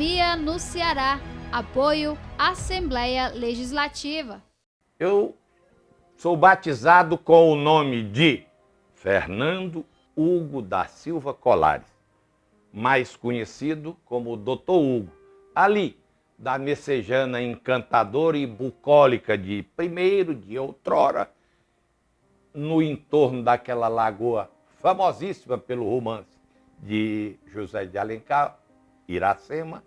Pandemia no Ceará. Apoio Assembleia Legislativa. Eu sou batizado com o nome de Fernando Hugo da Silva Colares, mais conhecido como Dr. Hugo, ali da messejana encantadora e bucólica de primeiro, de outrora, no entorno daquela lagoa famosíssima pelo romance de José de Alencar, Iracema,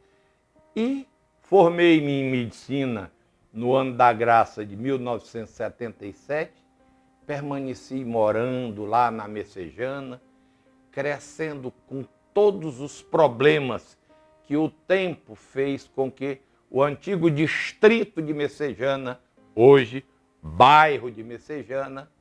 e formei-me em medicina no ano da graça de 1977, permaneci morando lá na Messejana, crescendo com todos os problemas que o tempo fez com que o antigo distrito de Messejana, hoje bairro de Messejana,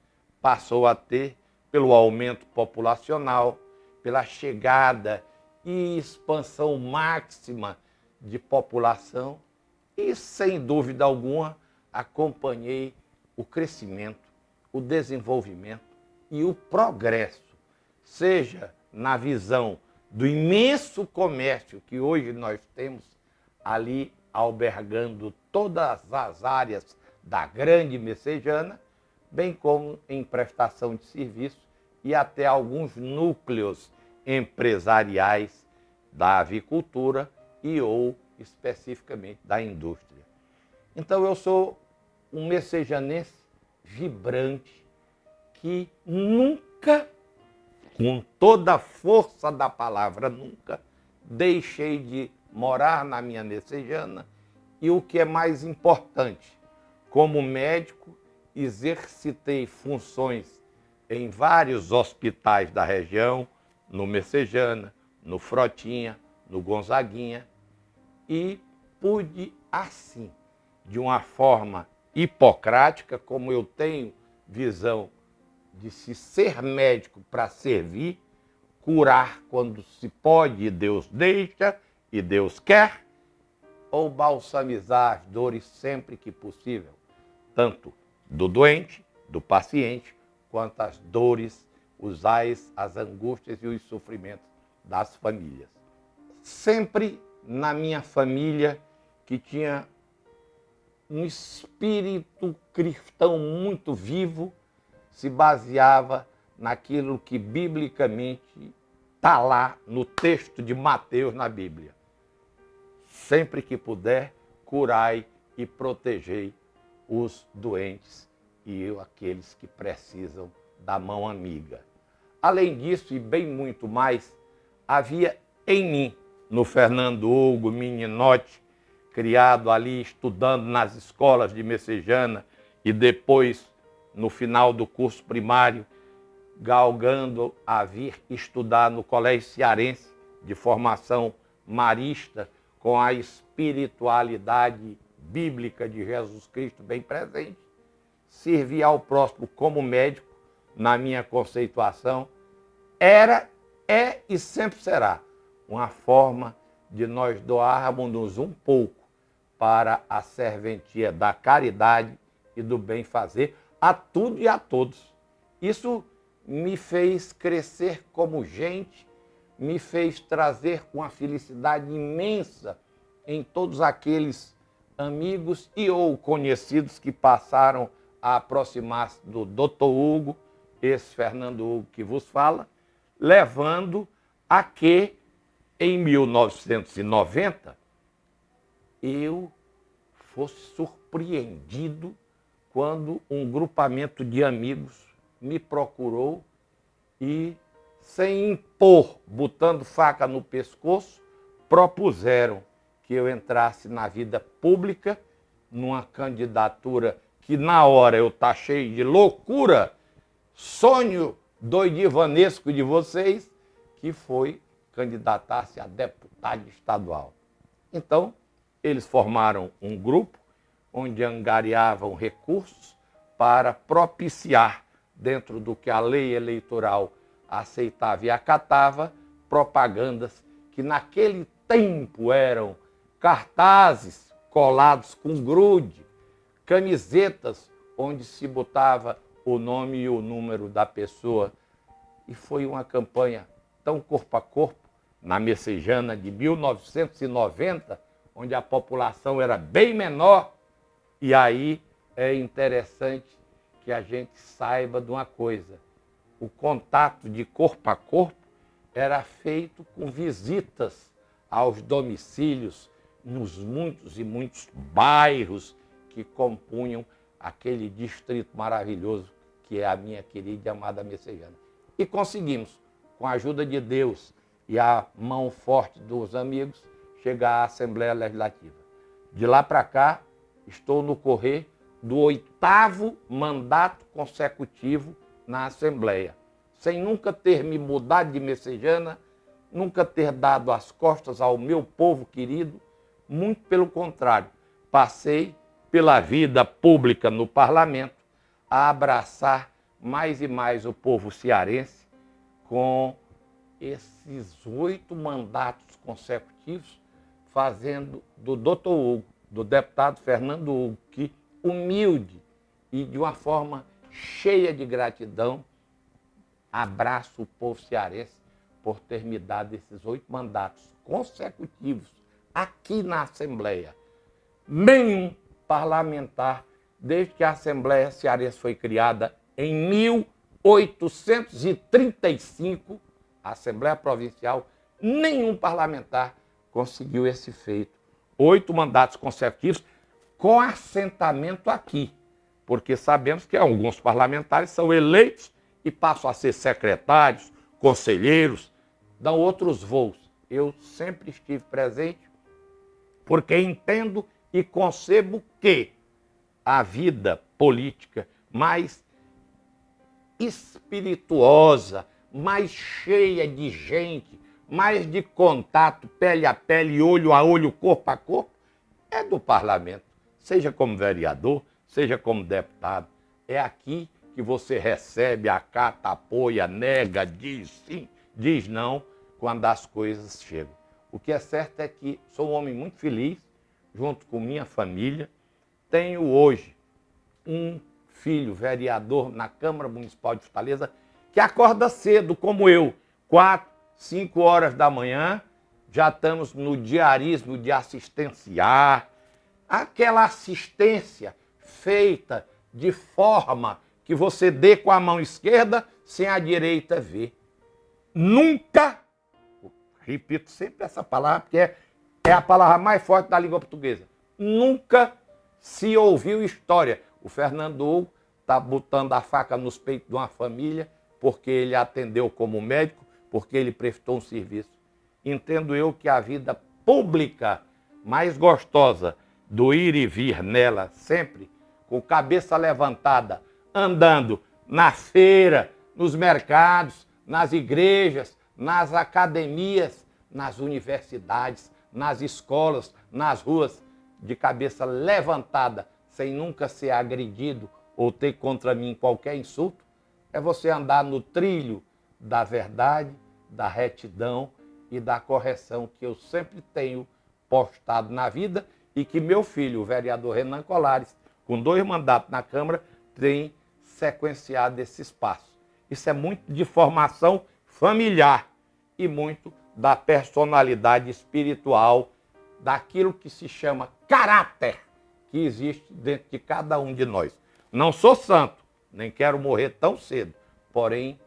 passou a ter pelo aumento populacional, pela chegada e expansão máxima de população e, sem dúvida alguma, acompanhei o crescimento, o desenvolvimento e o progresso, seja na visão do imenso comércio que hoje nós temos ali albergando todas as áreas da grande Messejana, bem como em prestação de serviço e até alguns núcleos empresariais da avicultura e ou especificamente da indústria. Então eu sou um messejanense vibrante que nunca, com toda a força da palavra nunca, deixei de morar na minha Messejana e, o que é mais importante, como médico, exercitei funções em vários hospitais da região, no Messejana, no Frotinha, no Gonzaguinha, e pude, assim, de uma forma hipocrática, como eu tenho visão de se ser médico para servir, curar quando se pode e Deus deixa e Deus quer, ou balsamizar as dores sempre que possível, tanto do doente, do paciente, quanto as dores, os ais, as angústias e os sofrimentos das famílias. Sempre na minha família, que tinha um espírito cristão muito vivo, se baseava naquilo que biblicamente está lá no texto de Mateus na Bíblia. Sempre que puder, curai e protegei os doentes e aqueles que precisam da mão amiga. Além disso, e bem muito mais, havia em mim, no Fernando Hugo, meninote, criado ali, estudando nas escolas de Messejana e depois, no final do curso primário, galgando a vir estudar no Colégio Cearense, de formação marista, com a espiritualidade bíblica de Jesus Cristo bem presente, servir ao próximo como médico, na minha conceituação, era, é e sempre será uma forma de nós doarmos um pouco para a serventia da caridade e do bem-fazer a tudo e a todos. Isso me fez crescer como gente, me fez trazer uma felicidade imensa em todos aqueles amigos e ou conhecidos que passaram a aproximar-se do Dr. Hugo, esse Fernando Hugo que vos fala, levando a que, em 1990, eu fosse surpreendido quando um grupamento de amigos me procurou e, sem impor, botando faca no pescoço, propuseram que eu entrasse na vida pública, numa candidatura que na hora eu taxei de loucura, sonho doidivanesco de vocês, que foi candidatar-se a deputado estadual. Então, eles formaram um grupo onde angariavam recursos para propiciar, dentro do que a lei eleitoral aceitava e acatava, propagandas que naquele tempo eram cartazes colados com grude, camisetas onde se botava o nome e o número da pessoa. E foi uma campanha tão corpo a corpo na Messejana de 1990, onde a população era bem menor. E aí é interessante que a gente saiba de uma coisa: o contato de corpo a corpo era feito com visitas aos domicílios nos muitos e muitos bairros que compunham aquele distrito maravilhoso que é a minha querida e amada Messejana. E conseguimos, com a ajuda de Deus e a mão forte dos amigos, chegar à Assembleia Legislativa. De lá para cá, estou no correr do 8º mandato consecutivo na Assembleia, sem nunca ter me mudado de Messejana, nunca ter dado as costas ao meu povo querido, muito pelo contrário, passei pela vida pública no parlamento a abraçar mais e mais o povo cearense com esses 8 mandatos consecutivos, fazendo do Dr. Hugo, do deputado Fernando Hugo, que humilde e de uma forma cheia de gratidão, abraço o povo cearense por ter me dado esses 8 mandatos consecutivos aqui na Assembleia. Nenhum parlamentar, desde que a Assembleia Cearense foi criada em 1835, a Assembleia Provincial, nenhum parlamentar conseguiu esse feito. 8 mandatos consecutivos com assentamento aqui, porque sabemos que alguns parlamentares são eleitos e passam a ser secretários, conselheiros, dão outros voos. Eu sempre estive presente porque entendo e concebo que a vida política mais espirituosa, mais cheia de gente, mais de contato, pele a pele, olho a olho, corpo a corpo, é do parlamento. Seja como vereador, seja como deputado. É aqui que você recebe, acata, apoia, nega, diz sim, diz não, quando as coisas chegam. O que é certo é que sou um homem muito feliz, junto com minha família. Tenho hoje um filho vereador na Câmara Municipal de Fortaleza que acorda cedo, como eu, 4, 5 horas da manhã, já estamos no diarismo de assistenciar, aquela assistência feita de forma que você dê com a mão esquerda sem a direita ver. Nunca, repito sempre essa palavra, porque é a palavra mais forte da língua portuguesa, nunca se ouviu história. O Fernando Hugo está botando a faca nos peitos de uma família porque ele atendeu como médico, porque ele prestou um serviço. Entendo eu que a vida pública mais gostosa do ir e vir nela, sempre com cabeça levantada, andando na feira, nos mercados, nas igrejas, nas academias, nas universidades, nas escolas, nas ruas, de cabeça levantada, sem nunca ser agredido ou ter contra mim qualquer insulto, é você andar no trilho da verdade, da retidão e da correção que eu sempre tenho postado na vida e que meu filho, o vereador Renan Colares, com 2 mandatos na Câmara, tem sequenciado esse espaço. Isso é muito de formação familiar e muito da personalidade espiritual, daquilo que se chama caráter, que existe dentro de cada um de nós. Não sou santo, nem quero morrer tão cedo, porém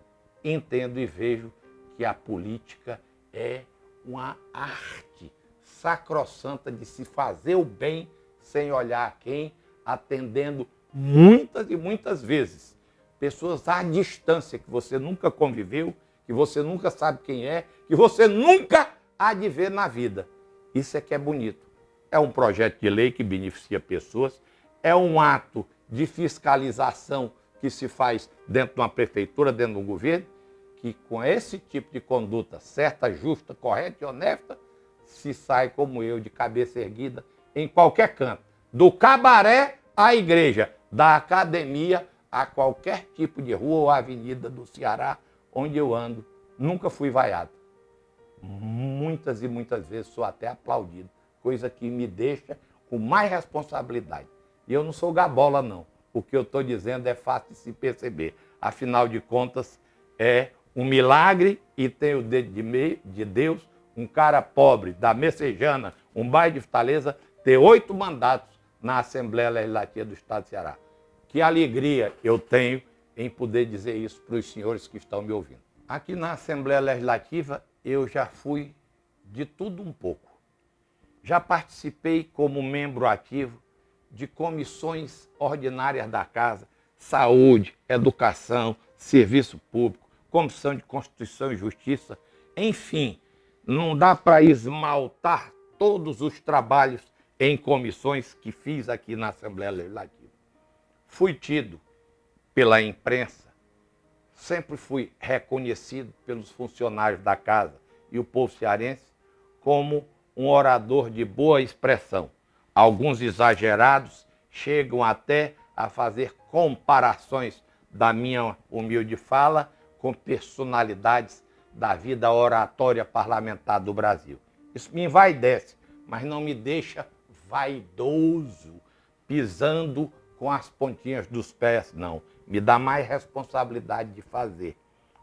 entendo e vejo que a política é uma arte sacrossanta de se fazer o bem sem olhar a quem, atendendo muitas e muitas vezes pessoas à distância que você nunca conviveu, que você nunca sabe quem é, que você nunca há de ver na vida. Isso é que é bonito. É um projeto de lei que beneficia pessoas, é um ato de fiscalização que se faz dentro de uma prefeitura, dentro de um governo, que com esse tipo de conduta certa, justa, correta e honesta, se sai como eu, de cabeça erguida, em qualquer canto. Do cabaré à igreja, da academia a qualquer tipo de rua ou avenida do Ceará, onde eu ando, nunca fui vaiado. Muitas e muitas vezes sou até aplaudido, coisa que me deixa com mais responsabilidade. E eu não sou gabola, não. O que eu estou dizendo é fácil de se perceber. Afinal de contas, é um milagre e tem o dedo de Deus, um cara pobre da Messejana, um bairro de Fortaleza, ter 8 mandatos na Assembleia Legislativa do Estado do Ceará. Que alegria eu tenho em poder dizer isso para os senhores que estão me ouvindo. Aqui na Assembleia Legislativa eu já fui de tudo um pouco. Já participei como membro ativo de comissões ordinárias da Casa, saúde, educação, serviço público, comissão de Constituição e Justiça, enfim, não dá para esmaltar todos os trabalhos em comissões que fiz aqui na Assembleia Legislativa. Fui tido pela imprensa, sempre fui reconhecido pelos funcionários da Casa e o povo cearense como um orador de boa expressão. Alguns exagerados chegam até a fazer comparações da minha humilde fala com personalidades da vida oratória parlamentar do Brasil. Isso me envaidece, mas não me deixa vaidoso, pisando com as pontinhas dos pés, não. Me dá mais responsabilidade de fazer.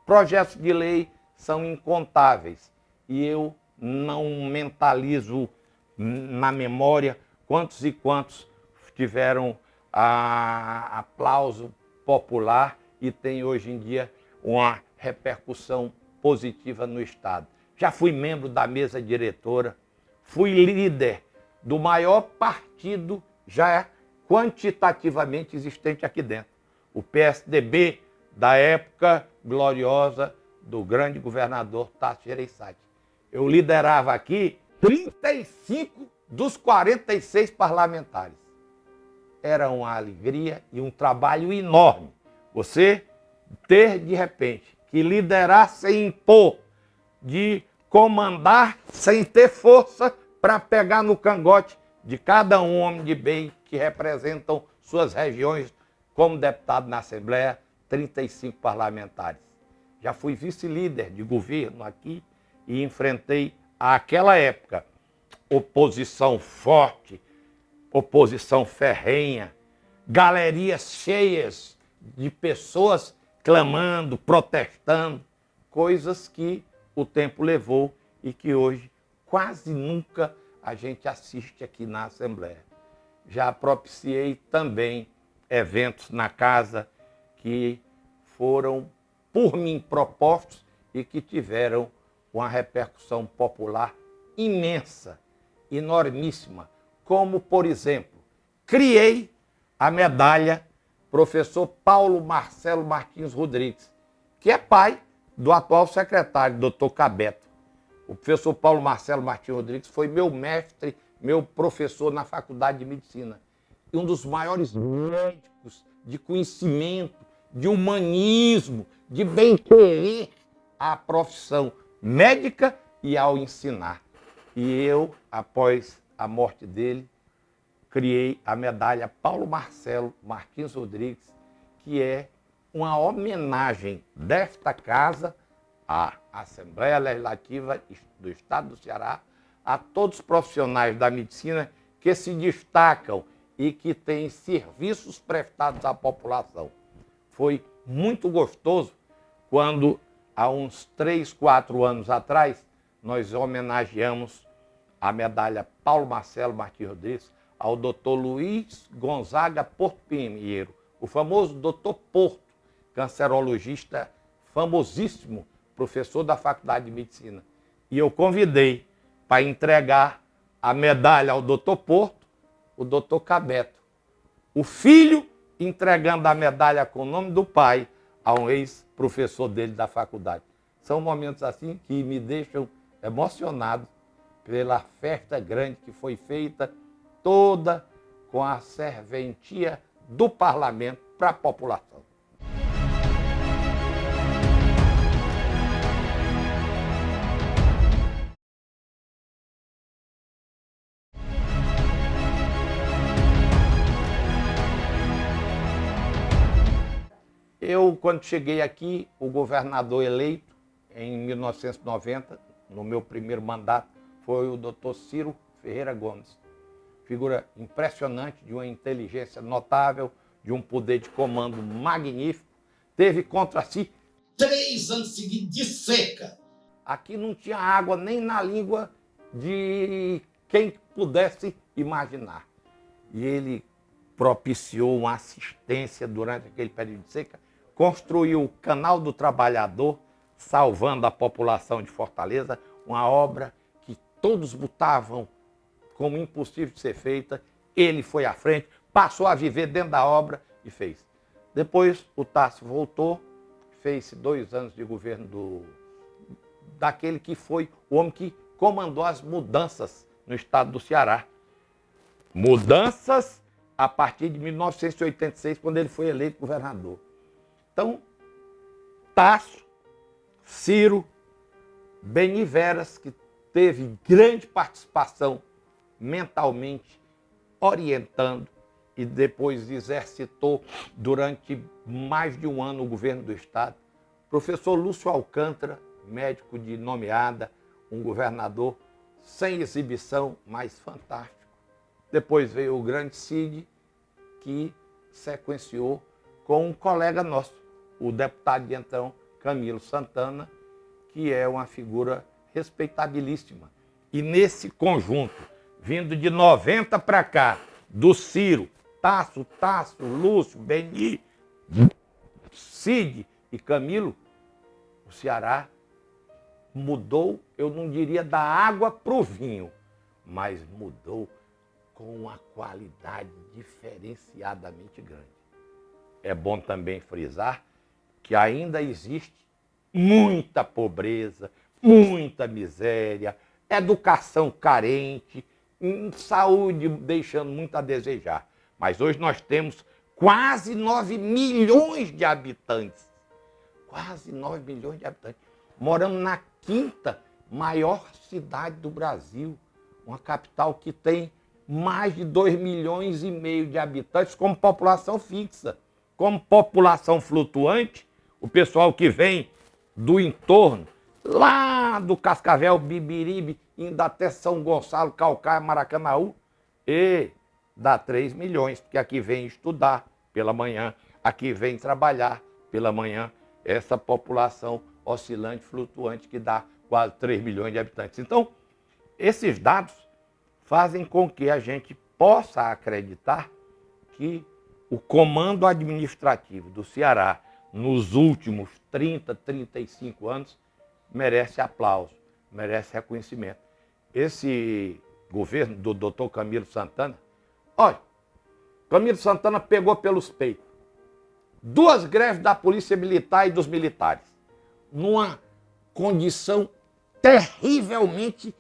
Projetos de lei são incontáveis e eu não mentalizo na memória quantos e quantos tiveram aplauso popular e tem hoje em dia uma repercussão positiva no Estado. Já fui membro da mesa diretora, fui líder do maior partido já quantitativamente existente aqui dentro, o PSDB da época gloriosa do grande governador Tasso Gereissati. Eu liderava aqui 35 dos 46 parlamentares. Era uma alegria e um trabalho enorme. Você ter, de repente, que liderar sem impor, de comandar sem ter força para pegar no cangote de cada um homem de bem que representam suas regiões como deputado na Assembleia, 35 parlamentares. Já fui vice-líder de governo aqui e enfrentei, àquela época, oposição forte, oposição ferrenha, galerias cheias de pessoas clamando, protestando, coisas que o tempo levou e que hoje quase nunca a gente assiste aqui na Assembleia. Já propiciei também eventos na casa que foram por mim propostos e que tiveram uma repercussão popular imensa, enormíssima, como, por exemplo, criei a medalha professor Paulo Marcelo Martins Rodrigues, que é pai do atual secretário, doutor Cabeto. O professor Paulo Marcelo Martins Rodrigues foi meu mestre, meu professor na Faculdade de Medicina. E um dos maiores médicos de conhecimento, de humanismo, de bem-querer à profissão médica e ao ensinar. E eu, após a morte dele, criei a medalha Paulo Marcelo Martins Rodrigues, que é uma homenagem desta casa à Assembleia Legislativa do Estado do Ceará, a todos os profissionais da medicina que se destacam e que têm serviços prestados à população. Foi muito gostoso quando, há uns 3, 4 anos atrás, nós homenageamos a medalha Paulo Marcelo Martins Rodrigues ao doutor Luiz Gonzaga Porto Pinheiro, o famoso doutor Porto, cancerologista famosíssimo, professor da Faculdade de Medicina. E eu convidei para entregar a medalha ao doutor Porto, o doutor Cabeto. O filho entregando a medalha com o nome do pai a um ex-professor dele da faculdade. São momentos assim que me deixam emocionado pela festa grande que foi feita, toda com a serventia do parlamento para a população. Eu, quando cheguei aqui, o governador eleito, em 1990, no meu primeiro mandato, foi o doutor Ciro Ferreira Gomes. Figura impressionante, de uma inteligência notável, de um poder de comando magnífico. Teve contra si 3 anos seguidos de seca. Aqui não tinha água nem na língua de quem pudesse imaginar. E ele propiciou uma assistência durante aquele período de seca, construiu o Canal do Trabalhador, salvando a população de Fortaleza, uma obra que todos botavam como impossível de ser feita. Ele foi à frente, passou a viver dentro da obra e fez. Depois o Tasso voltou, fez 2 anos de governo daquele que foi o homem que comandou as mudanças no estado do Ceará. Mudanças a partir de 1986, quando ele foi eleito governador. Então, Tasso, Ciro, Beniveras, que teve grande participação mentalmente, orientando, e depois exercitou durante mais de 1 ano o governo do estado. Professor Lúcio Alcântara, médico de nomeada, um governador sem exibição, mas fantástico. Depois veio o grande Cid, que sequenciou com um colega nosso, o deputado de então, Camilo Santana, que é uma figura respeitabilíssima. E nesse conjunto, vindo de 90 para cá, do Ciro, Tasso, Lúcio, Beni, Cid e Camilo, o Ceará mudou, eu não diria da água para o vinho, mas mudou com uma qualidade diferenciadamente grande. É bom também frisar que ainda existe muita pobreza, muita miséria, educação carente, saúde deixando muito a desejar. Mas hoje nós temos quase 9 milhões de habitantes. Quase 9 milhões de habitantes. Moramos na 5ª maior cidade do Brasil. Uma capital que tem mais de 2,5 milhões de habitantes como população fixa. Como população flutuante, o pessoal que vem do entorno, lá do Cascavel, Bibiribe, indo até São Gonçalo, Caucaia, Maracanaú, e dá 3 milhões, porque aqui vem estudar pela manhã, aqui vem trabalhar pela manhã, essa população oscilante, flutuante, que dá quase 3 milhões de habitantes. Então, esses dados fazem com que a gente possa acreditar que o comando administrativo do Ceará, nos últimos 30, 35 anos, merece aplauso, merece reconhecimento. Esse governo do doutor Camilo Santana, olha, Camilo Santana pegou pelos peitos 2 greves da Polícia Militar e dos militares, numa condição terrivelmente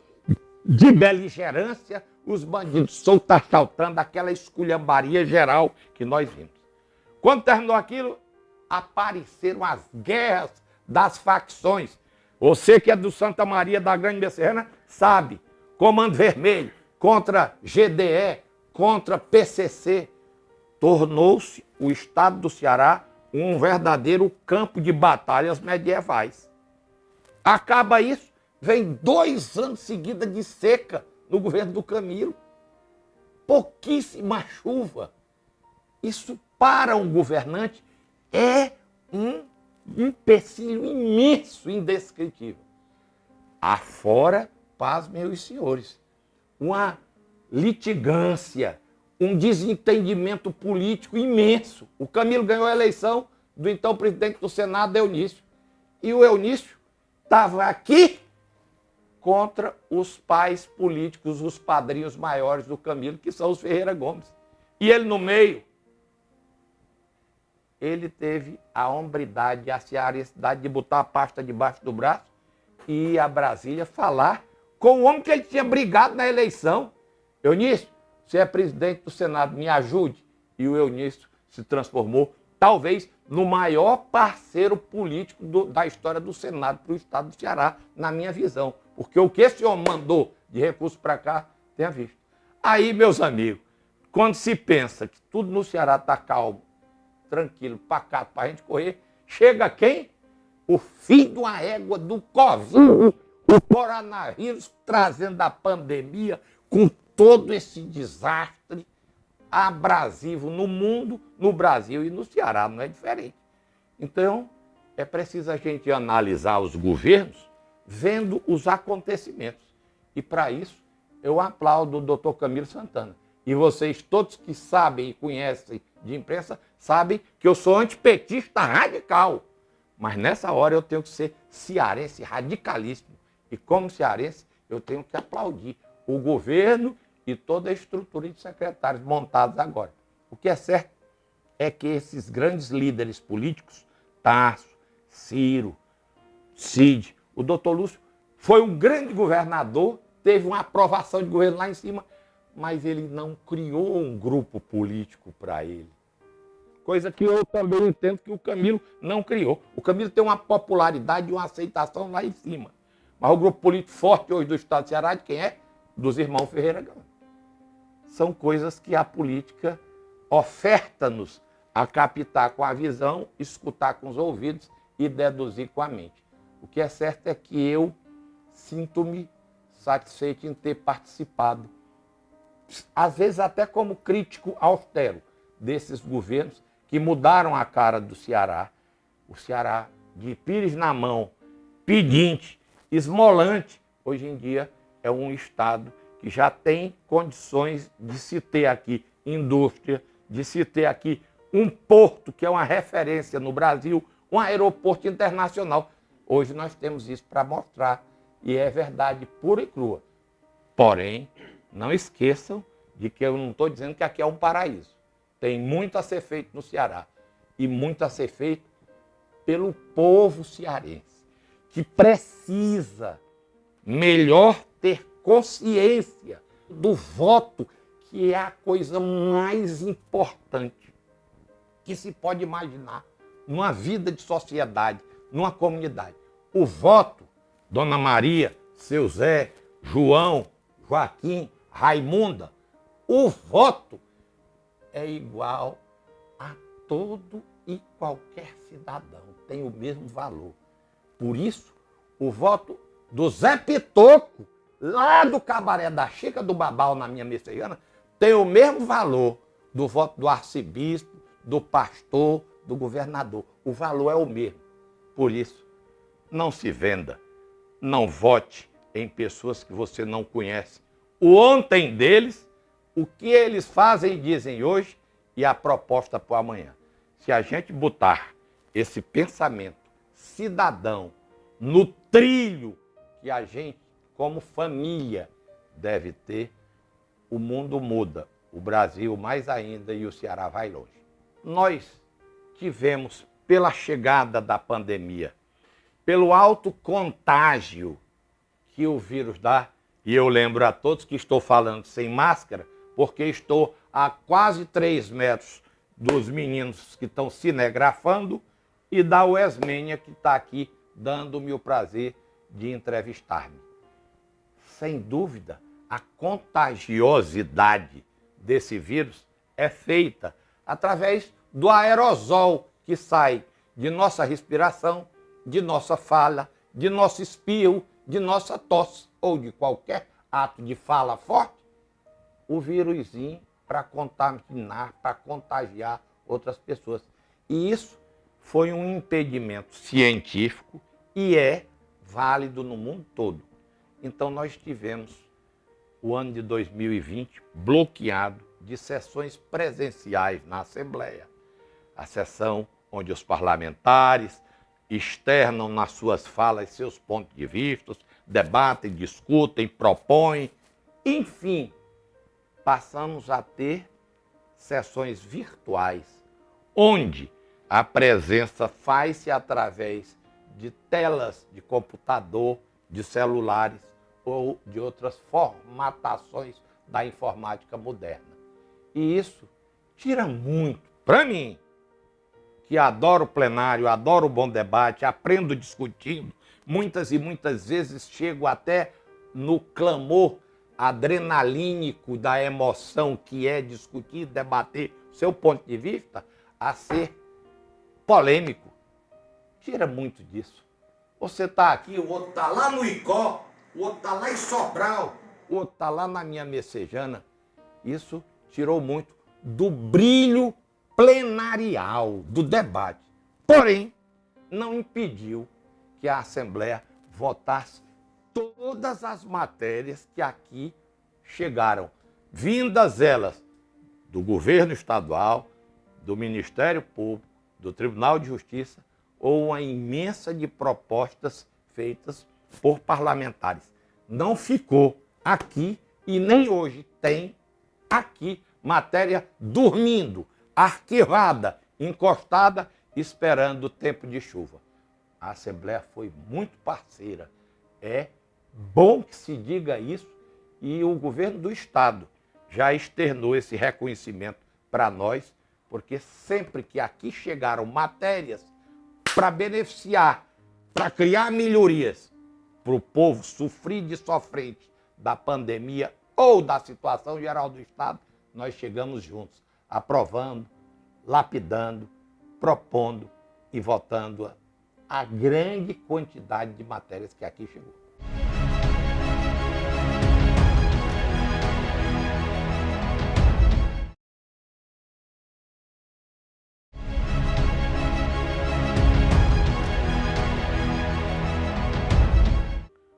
de beligerância, os bandidos soltos assaltando, aquela esculhambaria geral que nós vimos. Quando terminou aquilo, apareceram as guerras das facções. Você que é do Santa Maria da Grande Becerrana sabe, Comando Vermelho contra GDE, contra PCC, tornou-se o estado do Ceará um verdadeiro campo de batalhas medievais. Acaba isso, vem 2 anos seguidos de seca no governo do Camilo. Pouquíssima chuva. Isso, para um governante, é um empecilho imenso, indescritível. Afora, pasmem os senhores, uma litigância, um desentendimento político imenso. O Camilo ganhou a eleição do então presidente do Senado, Eunício. E o Eunício estava aqui contra os pais políticos, os padrinhos maiores do Camilo, que são os Ferreira Gomes. E ele no meio, ele teve a hombridade, a cearensidade de botar a pasta debaixo do braço e ir a Brasília falar com o homem que ele tinha brigado na eleição. Eunício, você é presidente do Senado, me ajude. E o Eunício se transformou, talvez, no maior parceiro político da história do Senado para o estado do Ceará, na minha visão. Porque o que esse homem mandou de recurso para cá, tenha visto. Aí, meus amigos, quando se pensa que tudo no Ceará está calmo, tranquilo, pacato, para a gente correr, chega quem? O filho de uma égua do Covid, o coronavírus, trazendo a pandemia com todo esse desastre abrasivo no mundo, no Brasil e no Ceará, não é diferente. Então, é preciso a gente analisar os governos vendo os acontecimentos. E para isso, eu aplaudo o doutor Camilo Santana. E vocês todos que sabem e conhecem de imprensa, sabem que eu sou antipetista radical. Mas nessa hora eu tenho que ser cearense radicalíssimo. E como cearense, eu tenho que aplaudir o governo e toda a estrutura de secretários montados agora. O que é certo é que esses grandes líderes políticos, Tasso, Ciro, Cid, o doutor Lúcio, foi um grande governador, teve uma aprovação de governo lá em cima, mas ele não criou um grupo político para ele. Coisa que eu também entendo que o Camilo não criou. O Camilo tem uma popularidade e uma aceitação lá em cima. Mas o grupo político forte hoje do estado do Ceará, de quem é? Dos irmãos Ferreira Gama. São coisas que a política oferta-nos a captar com a visão, escutar com os ouvidos e deduzir com a mente. O que é certo é que eu sinto-me satisfeito em ter participado, às vezes até como crítico austero, desses governos que mudaram a cara do Ceará. O Ceará de pires na mão, pedinte, esmolante, hoje em dia é um estado que já tem condições de se ter aqui indústria, de se ter aqui um porto que é uma referência no Brasil, um aeroporto internacional. Hoje nós temos isso para mostrar e é verdade pura e crua. Porém, não esqueçam de que eu não estou dizendo que aqui é um paraíso. Tem muito a ser feito no Ceará e muito a ser feito pelo povo cearense, que precisa melhor ter consciência do voto, que é a coisa mais importante que se pode imaginar numa vida de sociedade, numa comunidade. O voto, Dona Maria, seu Zé, João, Joaquim, Raimunda, o voto é igual a todo e qualquer cidadão, tem o mesmo valor. Por isso, o voto do Zé Pitoco, lá do Cabaré da Chica do Babau, na minha messejana, tem o mesmo valor do voto do arcebispo, do pastor, do governador. O valor é o mesmo. Por isso, não se venda, não vote em pessoas que você não conhece. O ontem deles, o que eles fazem e dizem hoje e a proposta para o amanhã. Se a gente botar esse pensamento cidadão no trilho que a gente, como família, deve ter, o mundo muda, o Brasil mais ainda e o Ceará vai longe. Nós tivemos, pela chegada da pandemia, pelo alto contágio que o vírus dá, e eu lembro a todos que estou falando sem máscara, porque estou a quase 3 metros dos meninos que estão cinegrafando e da Wesmênia que está aqui dando-me o prazer de entrevistar-me. Sem dúvida, a contagiosidade desse vírus é feita através do aerosol que sai de nossa respiração, de nossa fala, de nosso espirro, de nossa tosse ou de qualquer ato de fala forte, o vírusinho para contaminar, para contagiar outras pessoas. E isso foi um impedimento científico e é válido no mundo todo. Então nós tivemos o ano de 2020 bloqueado de sessões presenciais na Assembleia. A sessão onde os parlamentares externam nas suas falas seus pontos de vista, debatem, discutem, propõem, enfim, passamos a ter sessões virtuais, onde a presença faz-se através de telas de computador, de celulares ou de outras formatações da informática moderna. E isso tira muito, para mim, que adoro o plenário, adoro o bom debate, aprendo discutindo, muitas e muitas vezes chego até no clamor adrenalínico da emoção que é discutir, debater seu ponto de vista, a ser polêmico. Tira muito disso. Você está aqui, o outro está lá no Icó, o outro está lá em Sobral, o outro está lá na minha Messejana. Isso tirou muito do brilho plenarial do debate. Porém, não impediu que a Assembleia votasse todas as matérias que aqui chegaram, vindas elas do governo estadual, do Ministério Público, do Tribunal de Justiça, ou uma imensa de propostas feitas por parlamentares. Não ficou aqui e nem hoje tem aqui matéria dormindo, arquivada, encostada, esperando o tempo de chuva. A Assembleia foi muito parceira. É bom que se diga isso e o governo do Estado já externou esse reconhecimento para nós, porque sempre que aqui chegaram matérias para beneficiar, para criar melhorias para o povo sofrido e sofrente da pandemia ou da situação geral do Estado, nós chegamos juntos, aprovando, lapidando, propondo e votando a grande quantidade de matérias que aqui chegou.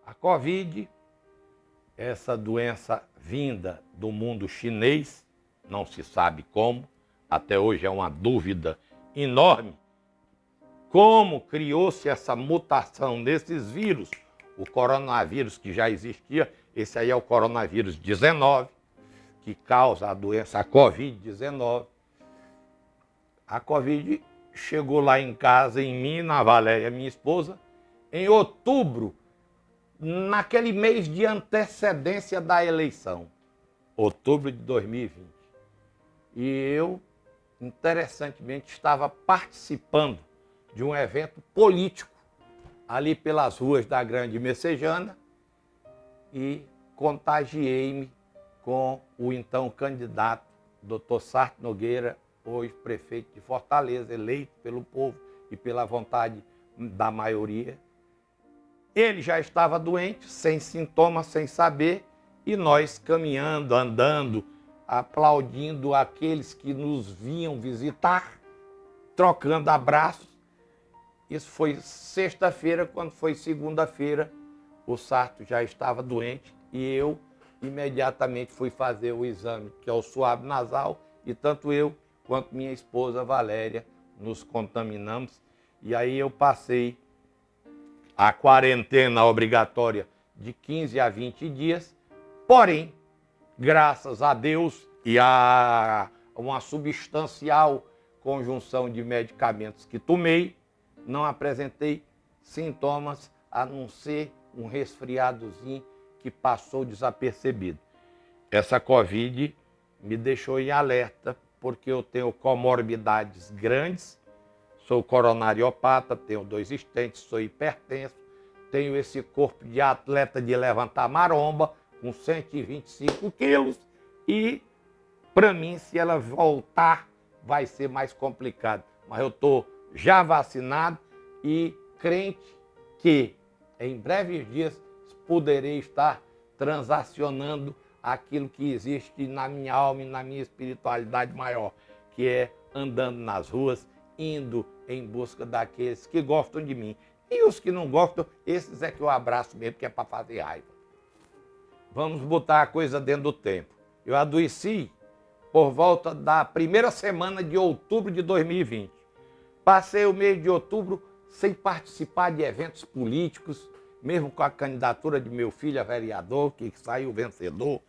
A Covid, essa doença vinda do mundo chinês, não se sabe como, até hoje é uma dúvida enorme, como criou-se essa mutação desses vírus, o coronavírus que já existia, esse aí é o coronavírus 19, que causa a doença, a Covid-19. A Covid chegou lá em casa, em mim, na Valéria, minha esposa, em outubro, naquele mês de antecedência da eleição, outubro de 2020. E eu, interessantemente, estava participando de um evento político ali pelas ruas da Grande Messejana e contagiei-me com o então candidato, Dr. Sarto Nogueira, hoje prefeito de Fortaleza, eleito pelo povo e pela vontade da maioria. Ele já estava doente, sem sintomas, sem saber, e nós caminhando, andando, aplaudindo aqueles que nos vinham visitar, trocando abraços. Isso foi sexta-feira. Quando foi segunda-feira, o Sarto já estava doente e eu imediatamente fui fazer o exame, que é o suave nasal, e tanto eu quanto minha esposa Valéria nos contaminamos. E aí eu passei a quarentena obrigatória de 15 a 20 dias, porém, graças a Deus e a uma substancial conjunção de medicamentos que tomei, não apresentei sintomas a não ser um resfriadozinho que passou desapercebido. Essa Covid me deixou em alerta porque eu tenho comorbidades grandes, sou coronariopata, tenho 2 estentes, sou hipertenso, tenho esse corpo de atleta de levantar maromba com 125 quilos e, para mim, se ela voltar, vai ser mais complicado. Mas eu estou já vacinado e crente que em breves dias poderei estar transacionando aquilo que existe na minha alma e na minha espiritualidade maior, que é andando nas ruas, indo em busca daqueles que gostam de mim. E os que não gostam, esses é que eu abraço mesmo, que é para fazer raiva. Vamos botar a coisa dentro do tempo. Eu adoeci por volta da primeira semana de outubro de 2020. Passei o mês de outubro sem participar de eventos políticos, mesmo com a candidatura de meu filho a vereador, que saiu vencedor,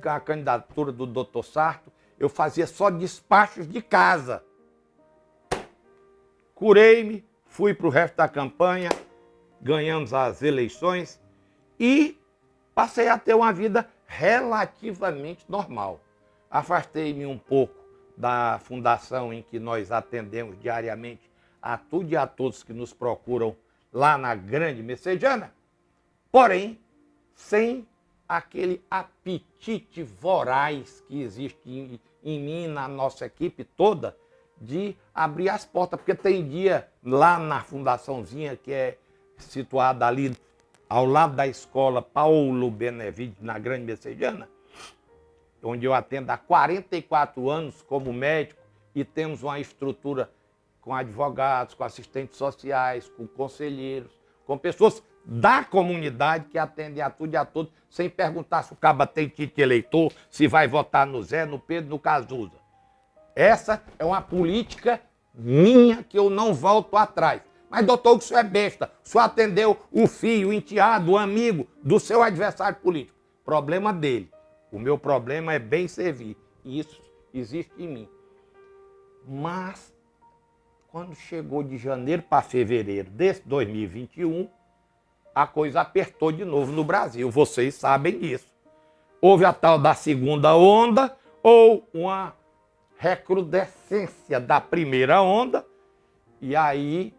com a candidatura do Dr. Sarto, eu fazia só despachos de casa. Curei-me, fui para o resto da campanha, ganhamos as eleições e passei a ter uma vida relativamente normal. Afastei-me um pouco da fundação em que nós atendemos diariamente a tudo e a todos que nos procuram lá na Grande Messejana, porém, sem aquele apetite voraz que existe em mim, na nossa equipe toda, de abrir as portas, porque tem dia lá na fundaçãozinha que é situada ali ao lado da escola Paulo Benevide, na Grande Messejana, onde eu atendo há 44 anos como médico e temos uma estrutura com advogados, com assistentes sociais, com conselheiros, com pessoas da comunidade que atende a tudo e a todos, sem perguntar se o caba tem título eleitor, se vai votar no Zé, no Pedro, no Cazuza. Essa é uma política minha que eu não volto atrás. Mas, doutor, o senhor é besta. O senhor atendeu o filho, o enteado, o amigo do seu adversário político. Problema dele. O meu problema é bem servir. E isso existe em mim. Mas, quando chegou de janeiro para fevereiro desse 2021, a coisa apertou de novo no Brasil. Vocês sabem disso. Houve a tal da segunda onda ou uma recrudescência da primeira onda. E aí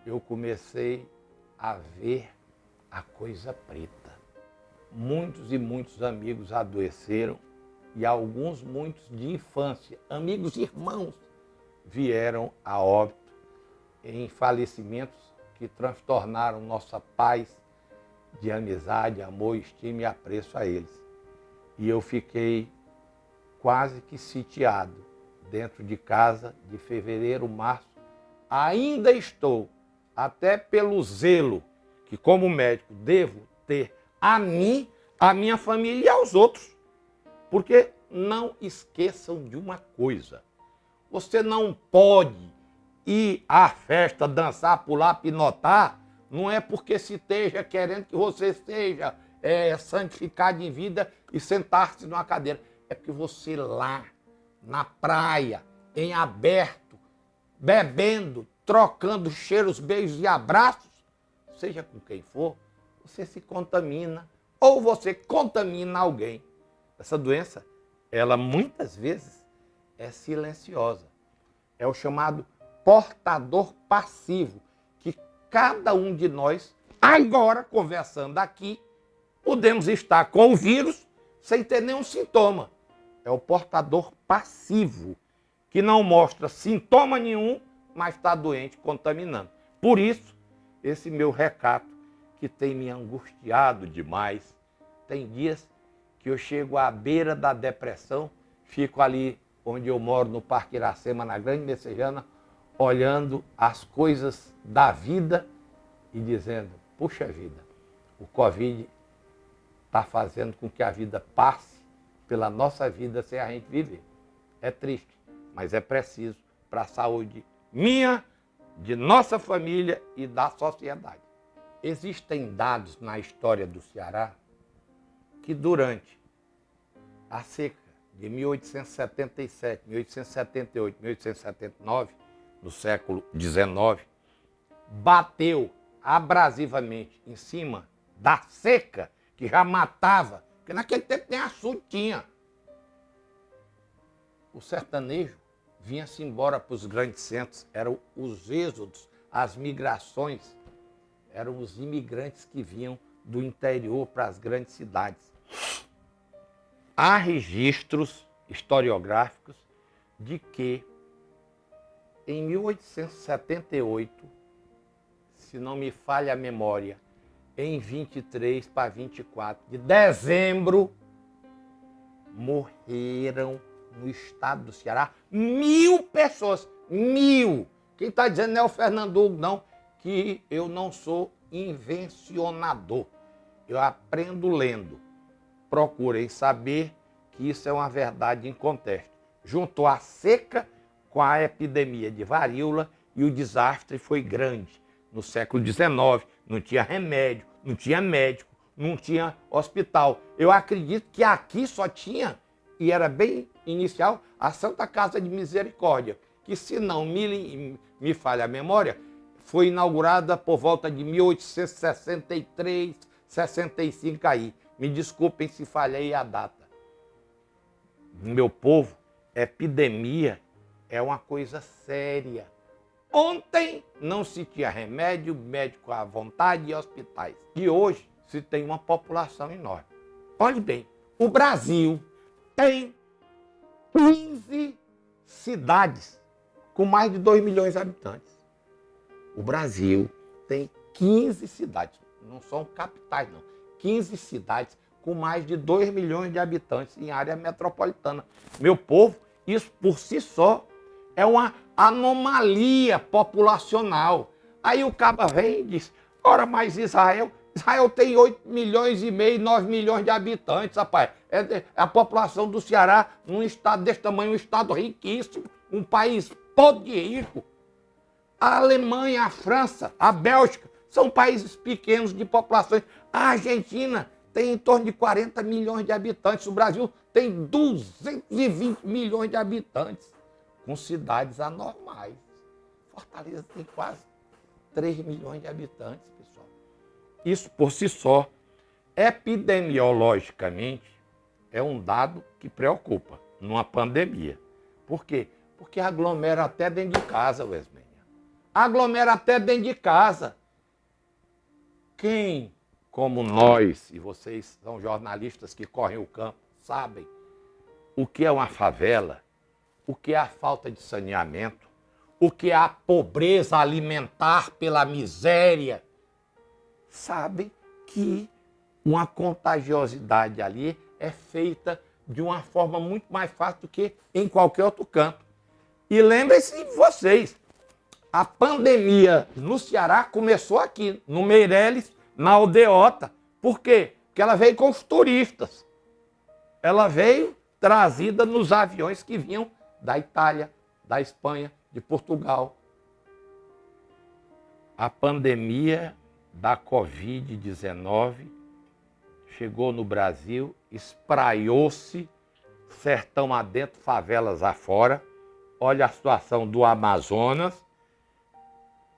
eu comecei a ver a coisa preta. Muitos e muitos amigos adoeceram e muitos de infância, amigos e irmãos, vieram a óbito em falecimentos que transtornaram nossa paz de amizade, amor, estima e apreço a eles. E eu fiquei quase que sitiado dentro de casa de fevereiro, março. Ainda estou, até pelo zelo que como médico devo ter a mim, a minha família e aos outros. Porque não esqueçam de uma coisa. Você não pode ir à festa, dançar, pular, pinotar, não é porque se esteja querendo que você seja santificado em vida e sentar-se numa cadeira. É porque você lá, na praia, em aberto, bebendo, trocando cheiros, beijos e abraços, seja com quem for, você se contamina ou você contamina alguém. Essa doença, ela muitas vezes é silenciosa. É o chamado portador passivo, que cada um de nós, agora conversando aqui, podemos estar com o vírus sem ter nenhum sintoma. É o portador passivo, que não mostra sintoma nenhum, mas está doente, contaminando. Por isso, esse meu recato, que tem me angustiado demais. Tem dias que eu chego à beira da depressão, fico ali onde eu moro, no Parque Iracema, na Grande Messejana, olhando as coisas da vida e dizendo, puxa vida, o Covid está fazendo com que a vida passe pela nossa vida sem a gente viver. É triste, mas é preciso para a saúde minha, de nossa família e da sociedade. Existem dados na história do Ceará que durante a seca de 1877, 1878, 1879, no século XIX, bateu abrasivamente em cima da seca que já matava, porque naquele tempo nem açude tinha. O sertanejo vinha-se embora para os grandes centros, eram os êxodos, as migrações, eram os imigrantes que vinham do interior para as grandes cidades. Há registros historiográficos de que em 1878, se não me falha a memória, em 23 para 24 de dezembro, morreram no estado do Ceará 1.000 pessoas. 1.000! Quem está dizendo não é o Fernando Hugo, não, que eu não sou invencionador. Eu aprendo lendo. Procurem saber que isso é uma verdade inconteste. Juntou a seca com a epidemia de varíola e o desastre foi grande. No século XIX não tinha remédio, não tinha médico, não tinha hospital. Eu acredito que aqui só tinha, e era bem inicial, a Santa Casa de Misericórdia, que se não me falha a memória, foi inaugurada por volta de 1863, 65 aí. Me desculpem se falhei a data. Meu povo, epidemia é uma coisa séria. Ontem não se tinha remédio, médico à vontade e hospitais. E hoje se tem uma população enorme. Olhe bem, o Brasil tem 15 cidades com mais de 2 milhões de habitantes. O Brasil tem 15 cidades, não são capitais não, 15 cidades com mais de 2 milhões de habitantes em área metropolitana. Meu povo, isso por si só é uma anomalia populacional. Aí o caba vem e diz, Ora, mas Israel tem 8 milhões e meio, 9 milhões de habitantes, rapaz. A população do Ceará, num estado desse tamanho, um estado riquíssimo, um país podre de rico. A Alemanha, a França, a Bélgica, são países pequenos de populações. A Argentina tem em torno de 40 milhões de habitantes. O Brasil tem 220 milhões de habitantes, com cidades anormais. Fortaleza tem quase 3 milhões de habitantes, pessoal. Isso por si só, epidemiologicamente, é um dado que preocupa numa pandemia. Por quê? Porque aglomera até dentro de casa, Wesmenia. Aglomera até dentro de casa. Quem, como nós, e vocês são jornalistas que correm o campo, sabem o que é uma favela, o que é a falta de saneamento, o que é a pobreza alimentar pela miséria, sabem que uma contagiosidade ali é feita de uma forma muito mais fácil do que em qualquer outro canto. E lembrem-se de vocês, a pandemia no Ceará começou aqui, no Meireles, na Aldeota. Por quê? Porque ela veio com os turistas. Ela veio trazida nos aviões que vinham da Itália, da Espanha, de Portugal. A pandemia da Covid-19 chegou no Brasil, espraiou-se, sertão adentro, favelas afora. Olha a situação do Amazonas,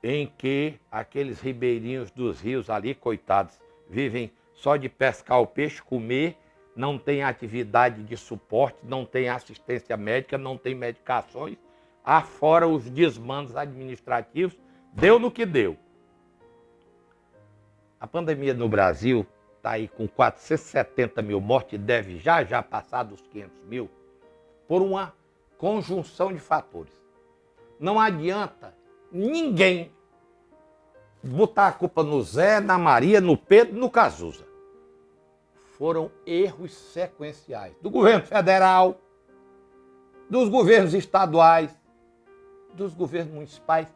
em que aqueles ribeirinhos dos rios ali, coitados, vivem só de pescar o peixe, comer, não tem atividade de suporte, não tem assistência médica, não tem medicações, afora os desmandos administrativos, deu no que deu. A pandemia no Brasil está aí com 470 mil mortes, deve já passar dos 500 mil, por uma conjunção de fatores. Não adianta ninguém botar a culpa no Zé, na Maria, no Pedro, no Cazuza. Foram erros sequenciais do governo federal, dos governos estaduais, dos governos municipais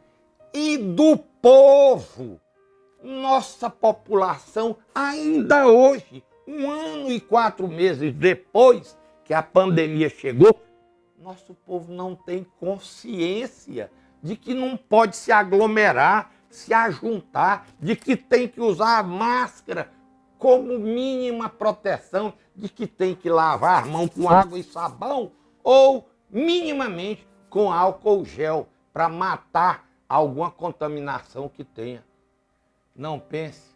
e do povo. Nossa população, ainda hoje, 1 ano e 4 meses depois que a pandemia chegou, nosso povo não tem consciência de que não pode se aglomerar, se ajuntar, de que tem que usar a máscara como mínima proteção, de que tem que lavar a mão com água e sabão ou minimamente com álcool gel para matar alguma contaminação que tenha. Não pense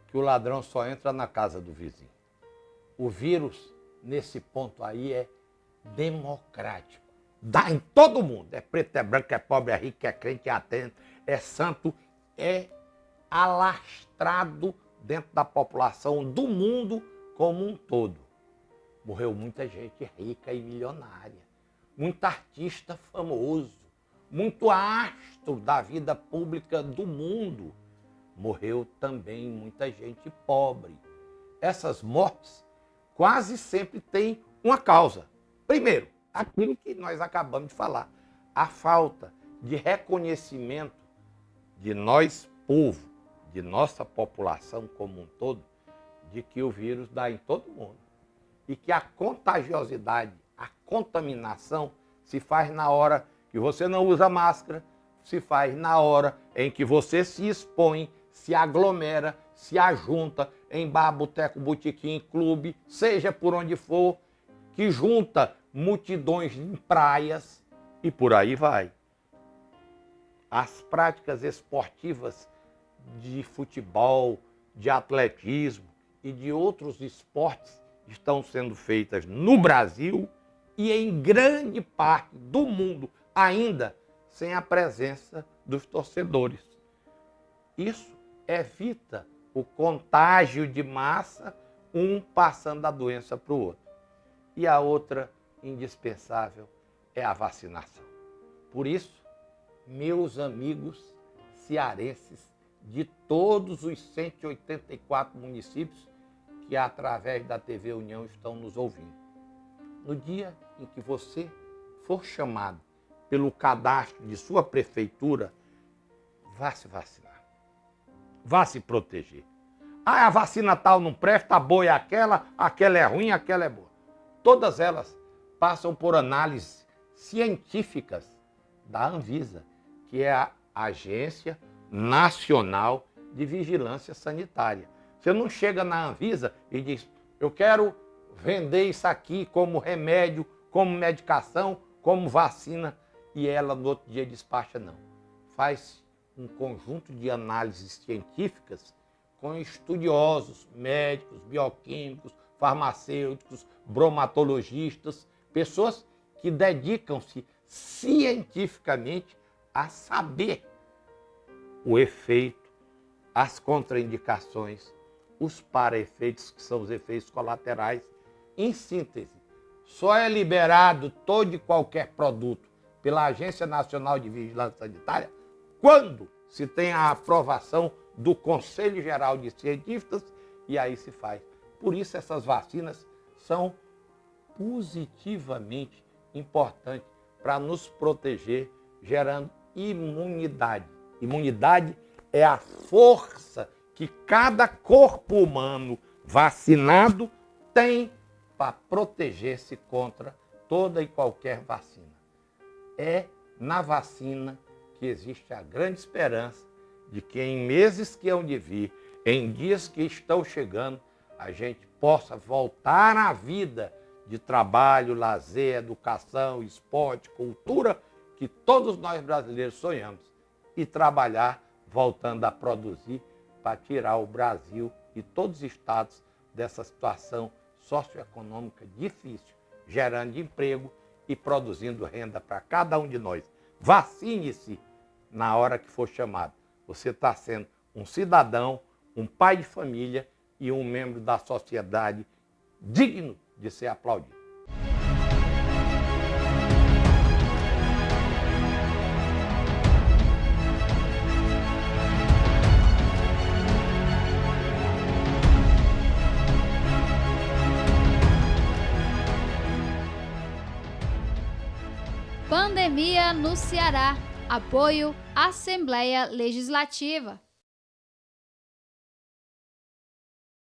que o ladrão só entra na casa do vizinho. O vírus, nesse ponto aí, é democrático. Dá em todo mundo. É preto, é branco, é pobre, é rico, é crente, é atento, é santo, é alastrado dentro da população do mundo como um todo. Morreu muita gente rica e milionária, muito artista famoso, muito astro da vida pública do mundo. Morreu também muita gente pobre. Essas mortes quase sempre têm uma causa. Primeiro, aquilo que nós acabamos de falar, a falta de reconhecimento de nós, povo, de nossa população como um todo, de que o vírus dá em todo mundo. E que a contagiosidade, a contaminação se faz na hora que você não usa máscara, se faz na hora em que você se expõe, se aglomera, se ajunta em bar, boteco, botequim, clube, seja por onde for, que junta multidões em praias e por aí vai. As práticas esportivas de futebol, de atletismo e de outros esportes estão sendo feitas no Brasil e em grande parte do mundo, ainda sem a presença dos torcedores. Isso evita o contágio de massa, um passando a doença para o outro. E a outra indispensável é a vacinação. Por isso, meus amigos cearenses de todos os 184 municípios que através da TV União estão nos ouvindo. No dia em que você for chamado pelo cadastro de sua prefeitura, vá se vacinar. vá se proteger. Ah, a vacina tal não presta, a boa é aquela é ruim, aquela é boa. Todas elas passam por análises científicas da Anvisa, que é a Agência Nacional de Vigilância Sanitária. Você não chega na Anvisa e diz, eu quero vender isso aqui como remédio, como medicação, como vacina, e ela no outro dia despacha, não. Faz um conjunto de análises científicas com estudiosos, médicos, bioquímicos, farmacêuticos, bromatologistas, pessoas que dedicam-se cientificamente a saber o efeito, as contraindicações, os paraefeitos, que são os efeitos colaterais. Em síntese, só é liberado todo e qualquer produto pela Agência Nacional de Vigilância Sanitária quando se tem a aprovação do Conselho Geral de Cientistas, e aí se faz. Por isso essas vacinas são positivamente importantes para nos proteger, gerando imunidade. Imunidade é a força que cada corpo humano vacinado tem para proteger-se contra toda e qualquer vacina. É na vacina que existe a grande esperança de que em meses que hão de vir, em dias que estão chegando, a gente possa voltar à vida de trabalho, lazer, educação, esporte, cultura, que todos nós brasileiros sonhamos, e trabalhar voltando a produzir para tirar o Brasil e todos os estados dessa situação socioeconômica difícil, gerando emprego e produzindo renda para cada um de nós. Vacine-se na hora que for chamado. Você está sendo um cidadão, um pai de família e um membro da sociedade digno de ser aplaudido. Pandemia no Ceará. Apoio Assembleia Legislativa.